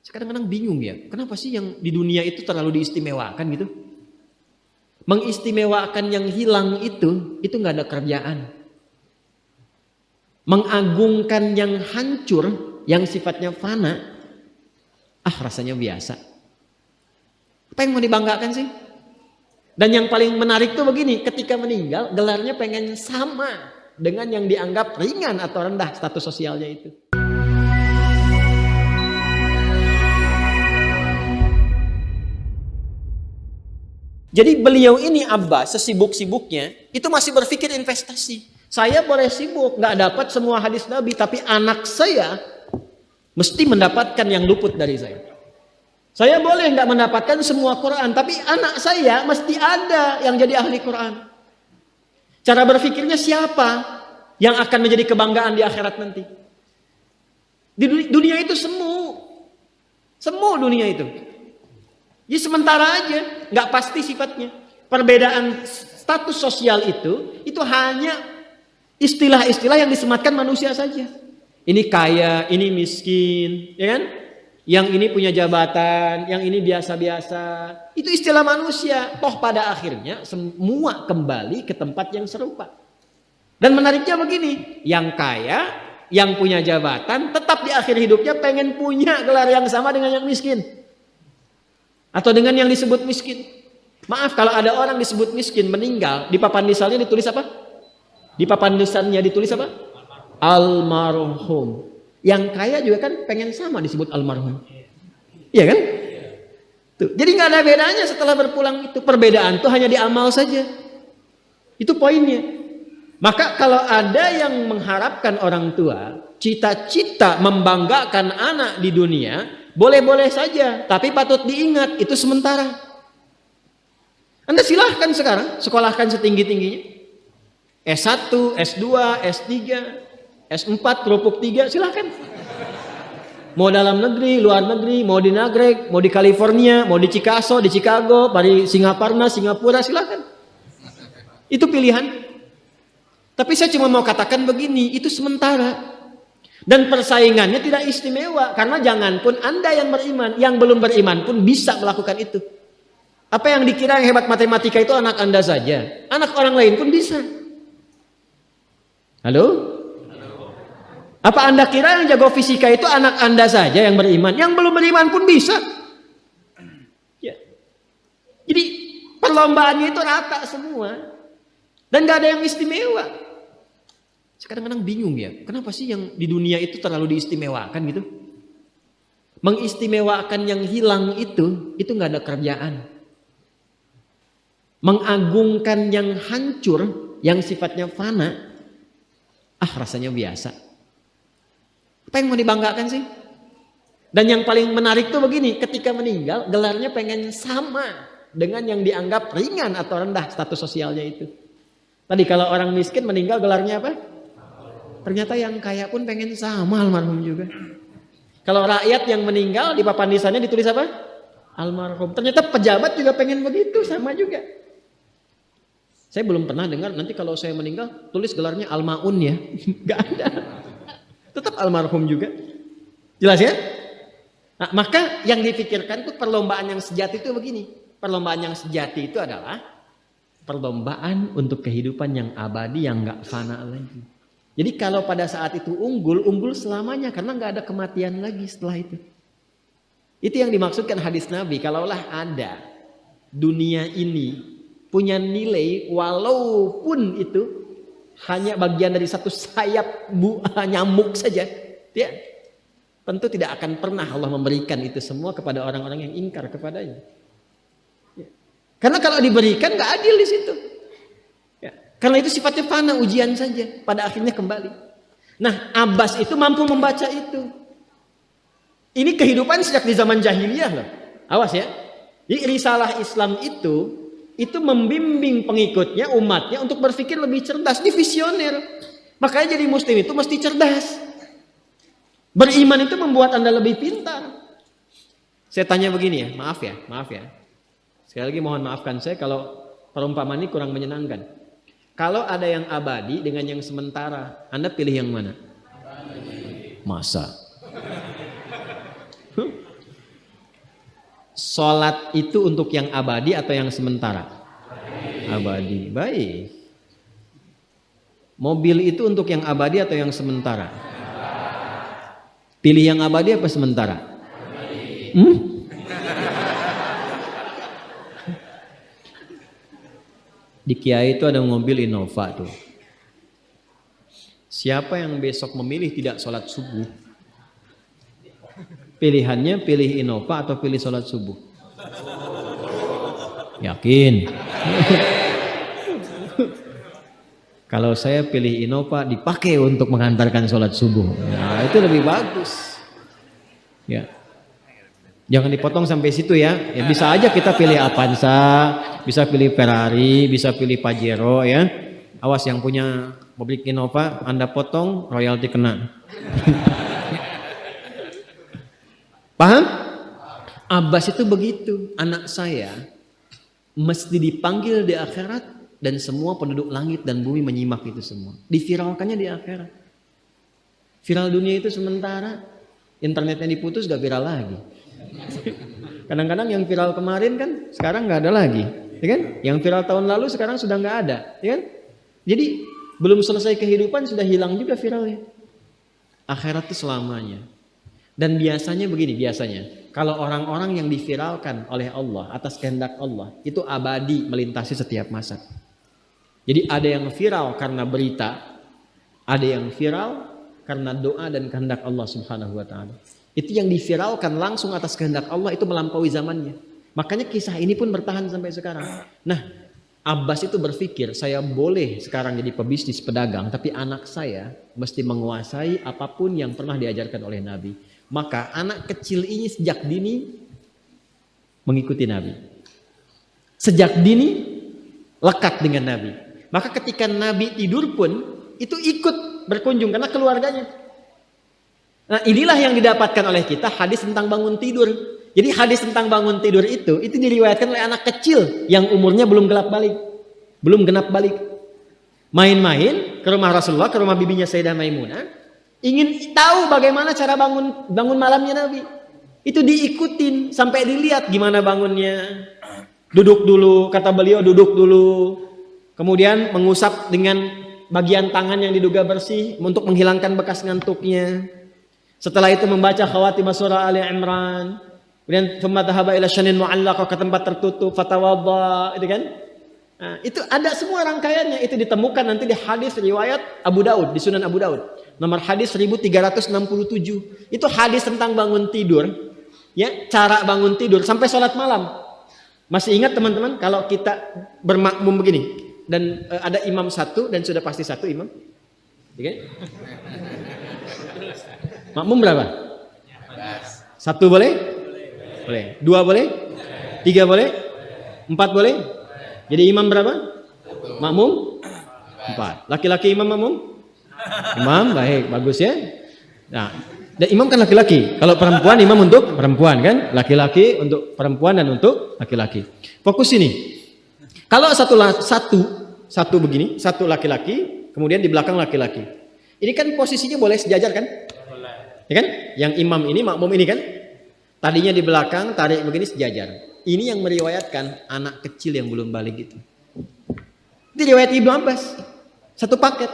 Kadang-kadang bingung ya, kenapa sih yang di dunia itu terlalu diistimewakan gitu? Mengistimewakan yang hilang itu nggak ada kerjaan. Mengagungkan yang hancur, yang sifatnya fana, rasanya biasa. Apa yang mau dibanggakan sih? Dan yang paling menarik tuh begini, ketika meninggal gelarnya pengen sama dengan yang dianggap ringan atau rendah status sosialnya itu. Jadi beliau ini Abbas sesibuk-sibuknya itu masih berpikir investasi. Saya boleh sibuk nggak dapat semua hadis Nabi, tapi anak saya mesti mendapatkan yang luput dari saya. Saya boleh nggak mendapatkan semua Quran, tapi anak saya mesti ada yang jadi ahli Quran. Cara berpikirnya siapa yang akan menjadi kebanggaan di akhirat nanti? Di dunia itu semu dunia itu. Jadi sementara aja, nggak pasti sifatnya. Perbedaan status sosial itu hanya istilah-istilah yang disematkan manusia saja. Ini kaya, ini miskin, ya kan? Yang ini punya jabatan, yang ini biasa-biasa. Itu istilah manusia. Toh pada akhirnya semua kembali ke tempat yang serupa. Dan menariknya begini, yang kaya, yang punya jabatan, tetap di akhir hidupnya pengen punya gelar yang sama dengan yang miskin. Atau dengan yang disebut miskin. Maaf kalau ada orang disebut miskin meninggal, di papan nisannya ditulis apa? Di papan nisannya ditulis apa? Almarhum. Yang kaya juga kan pengen sama disebut almarhum. Iya kan? Tuh. Jadi nggak ada bedanya setelah berpulang itu. Perbedaan tuh hanya di amal saja. Itu poinnya. Maka kalau ada yang mengharapkan orang tua, cita-cita membanggakan anak di dunia, boleh-boleh saja, tapi patut diingat itu sementara. Anda silahkan sekarang sekolahkan setinggi-tingginya. S1, S2, S3, S4, kerupuk 3, silahkan. Mau dalam negeri, luar negeri, mau di Nagreg, mau di California, mau di Chicago, di Chicago, di Singapura, silahkan. Itu pilihan. Tapi saya cuma mau katakan begini, itu sementara. Dan persaingannya tidak istimewa. Karena jangan pun Anda yang beriman, yang belum beriman pun bisa melakukan itu. Apa yang dikira yang hebat matematika itu anak Anda saja. Anak orang lain pun bisa. Halo? Apa Anda kira yang jago fisika itu anak Anda saja yang beriman? Yang belum beriman pun bisa. Ya. Jadi perlombaannya itu rata semua. Dan gak ada yang istimewa. Kadang-kadang bingung ya, kenapa sih yang di dunia itu terlalu diistimewakan gitu? Mengistimewakan yang hilang itu gak ada kerjaan. Mengagungkan yang hancur, yang sifatnya fana, rasanya biasa. Apa yang mau dibanggakan sih? Dan yang paling menarik tuh begini, ketika meninggal gelarnya pengen sama dengan yang dianggap ringan atau rendah status sosialnya itu. Tadi kalau orang miskin meninggal gelarnya apa? Ternyata yang kaya pun pengen sama almarhum juga. Kalau rakyat yang meninggal di papan nisannya ditulis apa? Almarhum. Ternyata pejabat juga pengen begitu, sama juga. Saya belum pernah dengar nanti kalau saya meninggal tulis gelarnya almaun ya. Gak ada. Tetap almarhum juga. Jelas ya? Nah, maka yang dipikirkan itu perlombaan yang sejati itu begini. Perlombaan yang sejati itu adalah perlombaan untuk kehidupan yang abadi yang gak fana lagi. Jadi kalau pada saat itu unggul selamanya karena nggak ada kematian lagi setelah itu. Itu yang dimaksudkan hadis Nabi. Kalaulah ada dunia ini punya nilai walaupun itu hanya bagian dari satu sayap nyamuk saja, ya, tentu tidak akan pernah Allah memberikan itu semua kepada orang-orang yang ingkar kepadanya. Ya. Karena kalau diberikan nggak adil di situ. Karena itu sifatnya fana, ujian saja. Pada akhirnya kembali. Nah, Abbas itu mampu membaca itu. Ini kehidupan sejak di zaman jahiliyah loh. Awas ya. Jadi risalah Islam itu membimbing pengikutnya, umatnya untuk berpikir lebih cerdas. Ini visioner. Makanya jadi muslim itu mesti cerdas. Beriman itu membuat Anda lebih pintar. Saya tanya begini ya, maaf ya. Sekali lagi mohon maafkan saya kalau perumpamaan ini kurang menyenangkan. Kalau ada yang abadi dengan yang sementara, Anda pilih yang mana? Masa? Sholat itu untuk yang abadi atau yang sementara? Abadi. Baik. Mobil itu untuk yang abadi atau yang sementara? Pilih yang abadi apa sementara? Di Kiai itu ada mobil Innova tuh. Siapa yang besok memilih tidak sholat subuh? Pilihannya pilih Innova atau pilih sholat subuh? Yakin? Kalau saya pilih Innova dipakai untuk mengantarkan sholat subuh. Nah, itu lebih bagus. Ya. Jangan dipotong sampai situ ya. Ya bisa aja kita pilih Avanza, bisa pilih Ferrari, bisa pilih Pajero ya. Awas yang punya mobil Innova, Anda potong royalti kena. Paham? Abbas itu begitu. Anak saya mesti dipanggil di akhirat dan semua penduduk langit dan bumi menyimak itu semua. Diviralkannya di akhirat. Viral dunia itu sementara, internetnya diputus gak viral lagi. Kadang-kadang yang viral kemarin kan sekarang gak ada lagi, ya kan? Yang viral tahun lalu sekarang sudah gak ada, ya kan? Jadi belum selesai kehidupan sudah hilang juga viralnya. Akhirat itu selamanya. Dan biasanya begini, kalau orang-orang yang diviralkan oleh Allah atas kehendak Allah itu abadi melintasi setiap masa. Jadi ada yang viral karena berita, ada yang viral karena doa dan kehendak Allah Subhanahu wa taala. Itu yang diviralkan langsung atas kehendak Allah itu melampaui zamannya. Makanya kisah ini pun bertahan sampai sekarang. Nah, Abbas itu berpikir, saya boleh sekarang jadi pebisnis pedagang, tapi anak saya mesti menguasai apapun yang pernah diajarkan oleh Nabi. Maka anak kecil ini sejak dini mengikuti Nabi. Sejak dini lekat dengan Nabi. Maka ketika Nabi tidur pun itu ikut berkunjung karena keluarganya. Nah, inilah yang didapatkan oleh kita hadis tentang bangun tidur. Jadi hadis tentang bangun tidur itu diriwayatkan oleh anak kecil yang umurnya belum genap balik. Main-main ke rumah Rasulullah, ke rumah bibinya Sayyidah Maimunah, ingin tahu bagaimana cara bangun malamnya Nabi. Itu diikutin sampai dilihat gimana bangunnya. Duduk dulu, kata beliau duduk dulu. Kemudian mengusap dengan bagian tangan yang diduga bersih untuk menghilangkan bekas ngantuknya. Setelah itu membaca khawatimah surah Ali Imran. Kemudian thumma dhahaba ila syanin mu'allaq, ke tempat tertutup, fatawadda, itu kan? Nah, itu ada semua rangkaiannya, itu ditemukan nanti di hadis riwayat Abu Daud, di Sunan Abu Daud. Nomor hadis 1367. Itu hadis tentang bangun tidur, ya, cara bangun tidur sampai sholat malam. Masih ingat teman-teman kalau kita bermakmum begini dan ada imam satu dan sudah pasti satu imam, ya kan? Makmum berapa? Satu boleh? Boleh. Dua boleh? Tiga boleh? Empat boleh? Jadi imam berapa? Makmum? Empat. Laki-laki imam makmum? Imam, baik, bagus ya. Nah, dan imam kan laki-laki. Kalau perempuan imam untuk perempuan kan? Laki-laki untuk perempuan dan untuk laki-laki. Fokus ini. Kalau satu begini, satu laki-laki, kemudian di belakang laki-laki. Ini kan posisinya boleh sejajar kan? Ya kan? Yang imam ini, makmum ini kan? Tadinya di belakang, tarik begini sejajar. Ini yang meriwayatkan anak kecil yang belum balik itu. Itu riwayat Ibnu Abbas. Satu paket.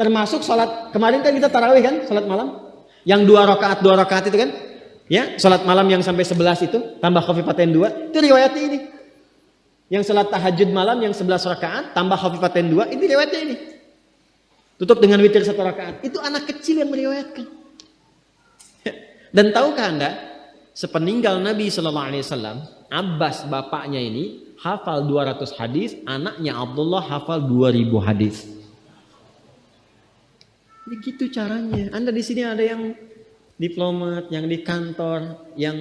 Termasuk sholat, kemarin kan kita tarawih kan? Sholat malam. Yang dua rakaat itu kan? Ya, sholat malam yang sampai 11 itu, tambah khafifatain 2. Itu riwayat ini. Yang sholat tahajud malam yang 11 rakaat, tambah khafifatain 2. Itu riwayatnya ini. Tutup dengan witir 1 rakaat. Itu anak kecil yang meriwayatkan. Dan tahukah Anda, sepeninggal Nabi SAW, Abbas bapaknya ini hafal 200 hadis, anaknya Abdullah hafal 2000 hadis. Begitu caranya. Anda di sini ada yang diplomat, yang di kantor, yang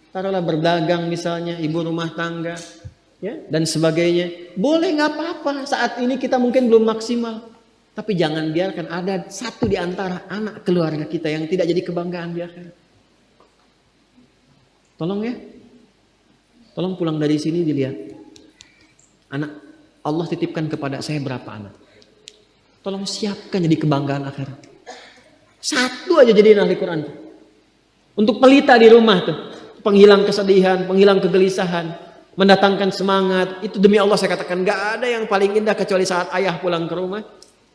taruhlah berdagang misalnya, ibu rumah tangga, ya, dan sebagainya. Boleh, nggak apa-apa. Saat ini kita mungkin belum maksimal, tapi jangan biarkan ada satu di antara anak keluarga kita yang tidak jadi kebanggaan di akhirat. Tolong ya, tolong pulang dari sini dilihat. Anak Allah titipkan kepada saya berapa anak? Tolong siapkan jadi kebanggaan akhirat. Satu aja jadiin ahli Quran. Untuk pelita di rumah tuh. penghilang kesedihan, penghilang kegelisahan, mendatangkan semangat. Itu demi Allah saya katakan, gak ada yang paling indah kecuali saat ayah pulang ke rumah.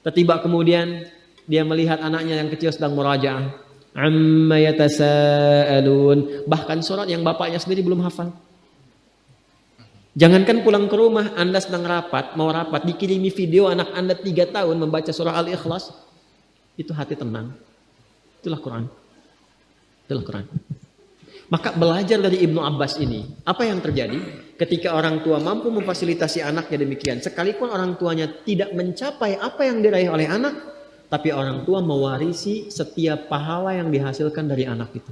Tiba kemudian dia melihat anaknya yang kecil sedang murajaah. Amma yatasaalun. Bahkan surat yang bapaknya sendiri belum hafal. Jangankan pulang ke rumah, Anda sedang mau rapat, dikirimi video anak Anda 3 tahun membaca surah Al-Ikhlas. Itu hati tenang. Itulah Quran. Itulah Quran. Maka belajar dari Ibnu Abbas ini, apa yang terjadi ketika orang tua mampu memfasilitasi anaknya demikian, sekalipun orang tuanya tidak mencapai apa yang diraih oleh anak, tapi orang tua mewarisi setiap pahala yang dihasilkan dari anak itu.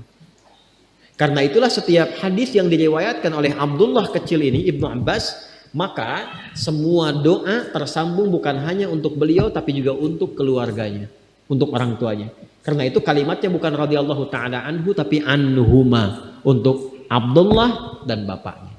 Karena itulah setiap hadis yang diriwayatkan oleh Abdullah kecil ini, Ibnu Abbas, maka semua doa tersambung bukan hanya untuk beliau, tapi juga untuk keluarganya, untuk orang tuanya. Karena itu kalimatnya bukan radhiyallahu ta'ala anhu, tapi anhuma, untuk Abdullah dan bapaknya.